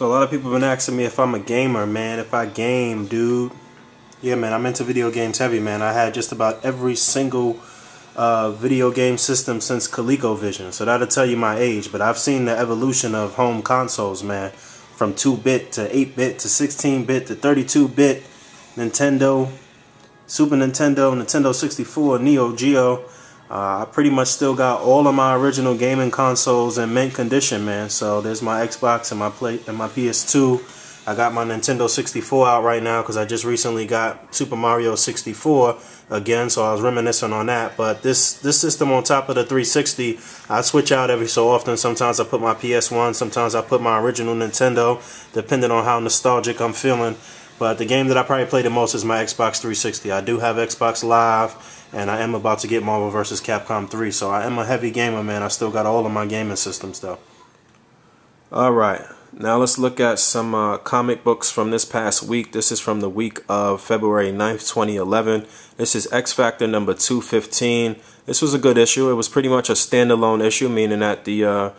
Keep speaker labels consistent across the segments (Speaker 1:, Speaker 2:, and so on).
Speaker 1: So a lot of people have been asking me if I'm a gamer, man, if I game, dude. Yeah, man, I'm into video games heavy, man. I had just about every single video game system since ColecoVision, so that'll tell you my age. But I've seen the evolution of home consoles, man, from 2-bit to 8-bit to 16-bit to 32-bit, Nintendo, Super Nintendo, Nintendo 64, Neo Geo. I pretty much still got all of my original gaming consoles in mint condition, man. So there's my Xbox and my PS2. I got my Nintendo 64 out right now because I just recently got Super Mario 64 again, so I was reminiscing on that. But this system on top of the 360, I switch out every so often. Sometimes I put my PS1, sometimes I put my original Nintendo, depending on how nostalgic I'm feeling. But the game that I probably play the most is my Xbox 360. I do have Xbox Live, and I am about to get Marvel vs. Capcom 3. So I am a heavy gamer, man. I still got all of my gaming systems, though. Alright, now let's look at some comic books from this past week. This is from the week of February 9th, 2011. This is X Factor number 215. This was a good issue. It was pretty much a standalone issue, meaning that the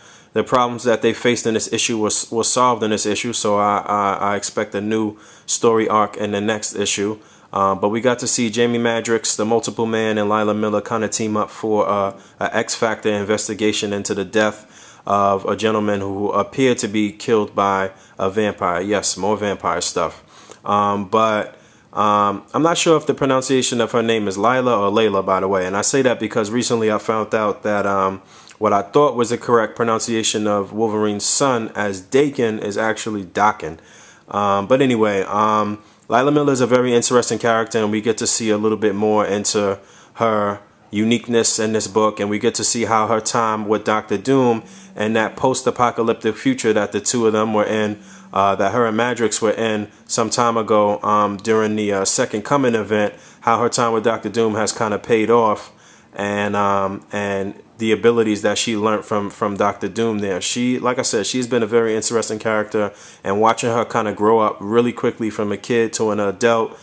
Speaker 1: problems that they faced in this issue was solved in this issue. So I expect a new story arc in the next issue. But we got to see Jamie Madrox, the Multiple Man, and Lila Miller kind of team up for an X Factor investigation into the death of a gentleman who appeared to be killed by a vampire. Yes, more vampire stuff. But I'm not sure if the pronunciation of her name is Lila or Layla, by the way. And I say that because recently I found out that what I thought was the correct pronunciation of Wolverine's son as Dakin is actually Dakin. But anyway, Lila Miller is a very interesting character, and we get to see a little bit more into her uniqueness in this book, and we get to see how her time with Dr. Doom and that post-apocalyptic future that the two of them were in, that her and Madrox were in some time ago during the Second Coming event, how her time with Dr. Doom has kind of paid off, and the abilities that she learned from Dr. Doom there. She, like I said, she's been a very interesting character, and watching her kind of grow up really quickly from a kid to an adult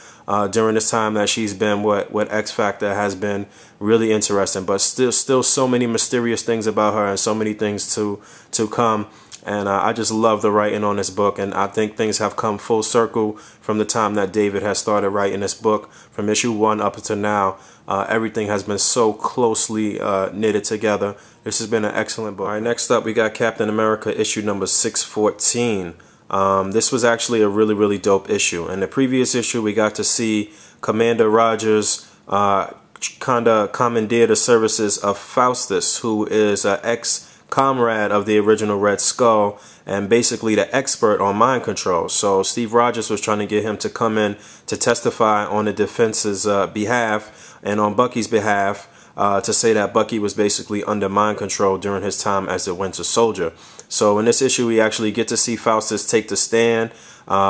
Speaker 1: during this time that she's been with X Factor has been really interesting. But still so many mysterious things about her and so many things to come. And I just love the writing on this book, and I think things have come full circle from the time that David has started writing this book. From issue 1 up until now, everything has been so closely knitted together. This has been an excellent book. All right, next up we got Captain America issue number 614. This was actually a really dope issue. In the previous issue, we got to see Commander Rogers kind of commandeer the services of Faustus, who is an ex-comrade of the original Red Skull and basically the expert on mind control. So Steve Rogers was trying to get him to come in to testify on the defense's behalf and on Bucky's behalf to say that Bucky was basically under mind control during his time as the Winter Soldier. So in this issue, we actually get to see Faustus take the stand.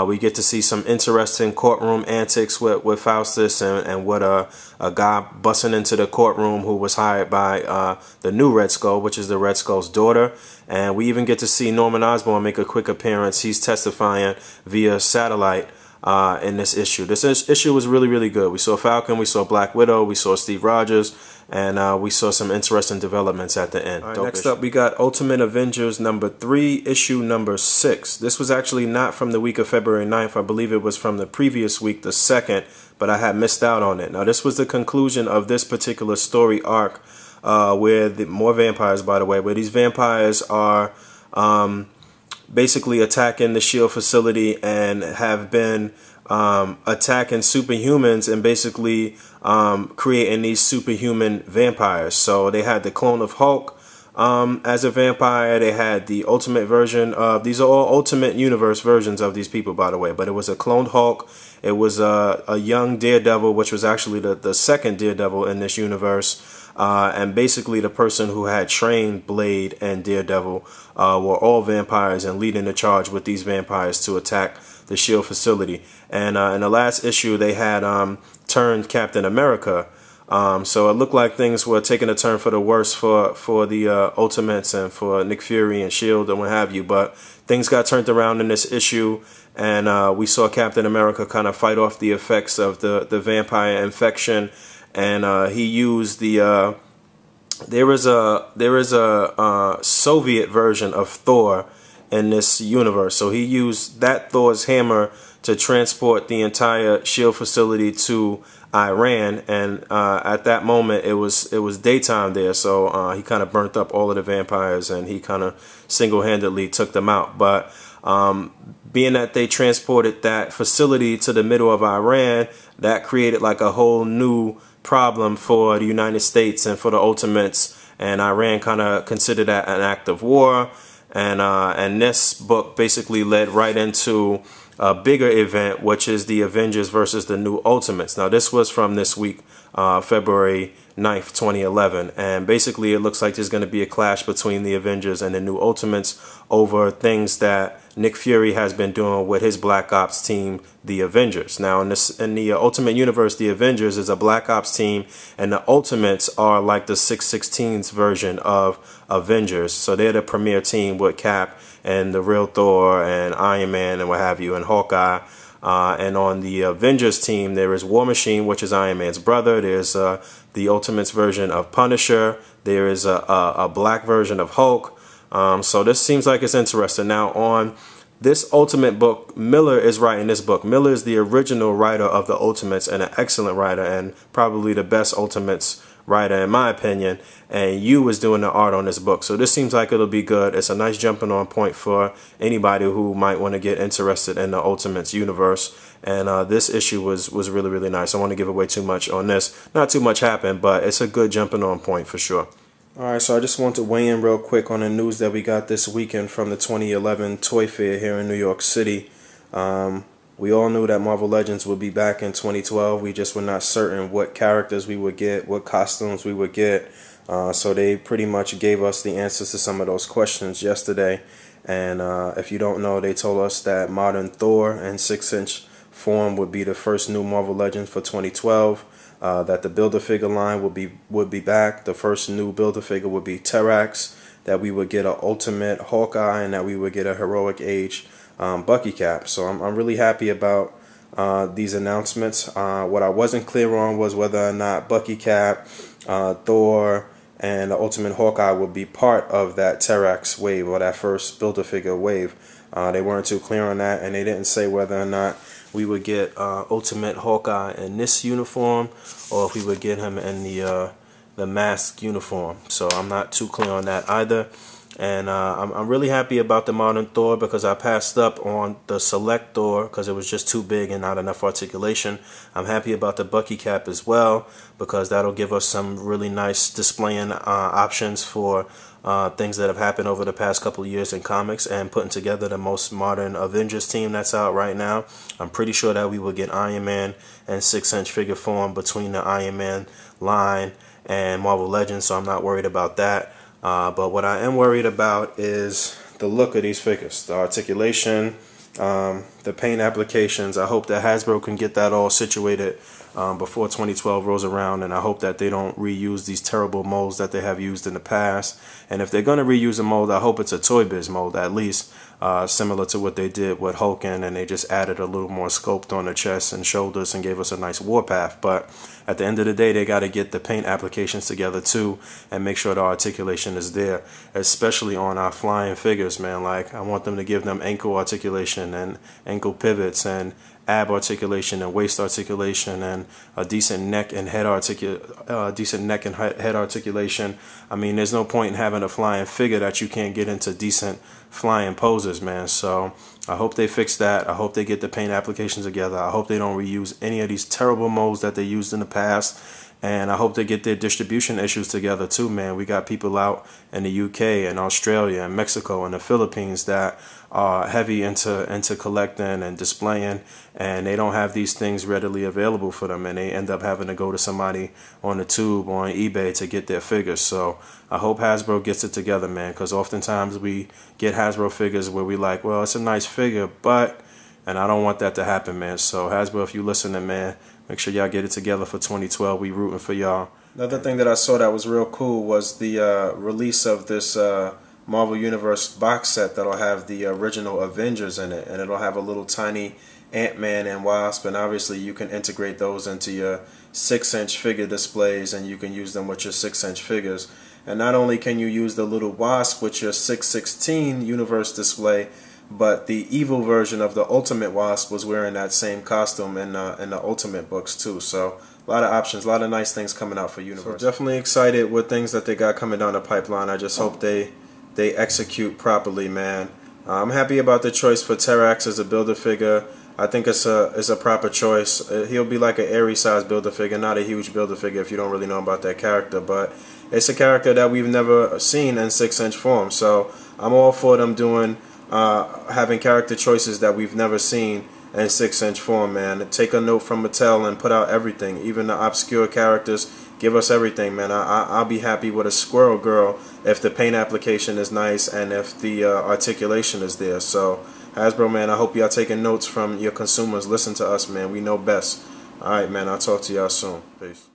Speaker 1: We get to see some interesting courtroom antics with Faustus and what a guy busting into the courtroom who was hired by the new Red Skull, which is the Red Skull's daughter. And we even get to see Norman Osborn make a quick appearance. He's testifying via satellite in this issue. This issue was really good. We saw Falcon, we saw Black Widow, we saw Steve Rogers, and we saw some interesting developments at the end. Right, next up we got Ultimate Avengers number 3, issue number 6. This was actually not from the week of February 9th. I believe it was from the previous week, the 2nd, but I had missed out on it. Now this was the conclusion of this particular story arc where more vampires, by the way, where these vampires are basically attacking the S.H.I.E.L.D. facility and have been attacking superhumans and basically creating these superhuman vampires. So they had the clone of Hulk as a vampire. They had the ultimate version of, these are all Ultimate Universe versions of these people, by the way, but it was a cloned Hulk. It was a young Daredevil, which was actually the second Daredevil in this universe. And basically the person who had trained Blade and Daredevil were all vampires and leading the charge with these vampires to attack the S.H.I.E.L.D. facility. And in the last issue they had turned Captain America. So it looked like things were taking a turn for the worse for the Ultimates and for Nick Fury and S.H.I.E.L.D. and what have you. But things got turned around in this issue, and we saw Captain America kind of fight off the effects of the vampire infection. And he used the there is a Soviet version of Thor in this universe. So he used that Thor's hammer to transport the entire shield facility to Iran, and at that moment it was daytime there, so he kind of burnt up all of the vampires, and he kind of single-handedly took them out. But being that they transported that facility to the middle of Iran, that created like a whole new problem for the United States and for the Ultimates, and Iran kind of considered that an act of war. And this book basically led right into a bigger event, which is the Avengers versus the New Ultimates. Now, this was from this week, February 9th, 2011. And basically, it looks like there's going to be a clash between the Avengers and the New Ultimates over things that Nick Fury has been doing with his Black Ops team, the Avengers. Now, in the Ultimate Universe, the Avengers is a Black Ops team, and the Ultimates are like the 616's version of Avengers. So they're the premier team with Cap and the real Thor and Iron Man and what have you, and Hawkeye. And on the Avengers team, there is War Machine, which is Iron Man's brother. There's the Ultimates version of Punisher. There is a black version of Hulk. So this seems like it's interesting. Now, on this Ultimate book, Miller is writing this book. Miller is the original writer of the Ultimates and an excellent writer, and probably the best Ultimates writer in my opinion. And Yu is doing the art on this book. So this seems like it'll be good. It's a nice jumping on point for anybody who might want to get interested in the Ultimates universe. And this issue was really, really nice. I don't want to give away too much on this. Not too much happened, but it's a good jumping on point for sure. Alright, so I just want to weigh in real quick on the news that we got this weekend from the 2011 Toy Fair here in New York City. We all knew that Marvel Legends would be back in 2012. We just were not certain what characters we would get, what costumes we would get. So they pretty much gave us the answers to some of those questions yesterday. And if you don't know, they told us that Modern Thor in 6-inch form would be the first new Marvel Legends for 2012. That the Build-A-Figure line would be back. The first new Build-A-Figure would be Terrax. That we would get an Ultimate Hawkeye, and that we would get a Heroic Age Bucky Cap. So I'm really happy about these announcements. What I wasn't clear on was whether or not Bucky Cap, Thor, and the Ultimate Hawkeye would be part of that Terrax wave or that first Build-A-Figure wave. They weren't too clear on that, and they didn't say whether or not we would get Ultimate Hawkeye in this uniform, or if we would get him in the masked uniform. So I'm not too clear on that either. And I'm really happy about the Modern Thor because I passed up on the Select Thor because it was just too big and not enough articulation. I'm happy about the Bucky Cap as well because that'll give us some really nice displaying options for things that have happened over the past couple of years in comics and putting together the most modern Avengers team that's out right now. I'm pretty sure that we will get Iron Man in 6-inch figure form between the Iron Man line and Marvel Legends, so I'm not worried about that. But what I am worried about is the look of these figures, the articulation, the paint applications. I hope that Hasbro can get that all situated before 2012 rolls around, and I hope that they don't reuse these terrible molds that they have used in the past. And if they're going to reuse a mold, I hope it's a Toy Biz mold at least, similar to what they did with Hulkin, and they just added a little more sculpt on the chest and shoulders and gave us a nice warpath. But at the end of the day, they got to get the paint applications together too and make sure the articulation is there, especially on our flying figures, man. Like, I want them to give them ankle articulation and ankle pivots and ab articulation and waist articulation and a decent neck and head articulation. I mean, there's no point in having a flying figure that you can't get into decent flying poses, man. So I hope they fix that. I hope they get the paint applications together. I hope they don't reuse any of these terrible molds that they used in the past. And I hope they get their distribution issues together too, man. We got people out in the UK and Australia and Mexico and the Philippines that are heavy into collecting and displaying, and they don't have these things readily available for them, and they end up having to go to somebody on the tube or on eBay to get their figures. So I hope Hasbro gets it together, man, because oftentimes we get Hasbro figures where we like, well, it's a nice figure, but, and I don't want that to happen, man. So Hasbro, if you listening, man, make sure y'all get it together for 2012. We rooting for y'all. Another thing that I saw that was real cool was the release of this Marvel Universe box set that'll have the original Avengers in it, and it'll have a little tiny Ant-Man and Wasp, and obviously you can integrate those into your 6-inch figure displays, and you can use them with your 6-inch figures. And not only can you use the little wasp with your 616 universe display, but the evil version of the Ultimate Wasp was wearing that same costume in the Ultimate books too. So a lot of options, a lot of nice things coming out for Universe. So definitely excited with things that they got coming down the pipeline. I just hope they execute properly, man. I'm happy about the choice for Terrax as a Build-A-Figure. I think it's a proper choice. He'll be like an Aries-sized Build-A-Figure, not a huge Build-A-Figure if you don't really know about that character, but it's a character that we've never seen in 6-inch form. So I'm all for them doing having character choices that we've never seen in 6-inch form, man. Take a note from Mattel and put out everything, even the obscure characters. Give us everything, man. I'll be happy with a Squirrel Girl if the paint application is nice and if the articulation is there. So Hasbro, man, I hope y'all taking notes from your consumers. Listen to us, man. We know best. Alright, man. I'll talk to y'all soon. Peace.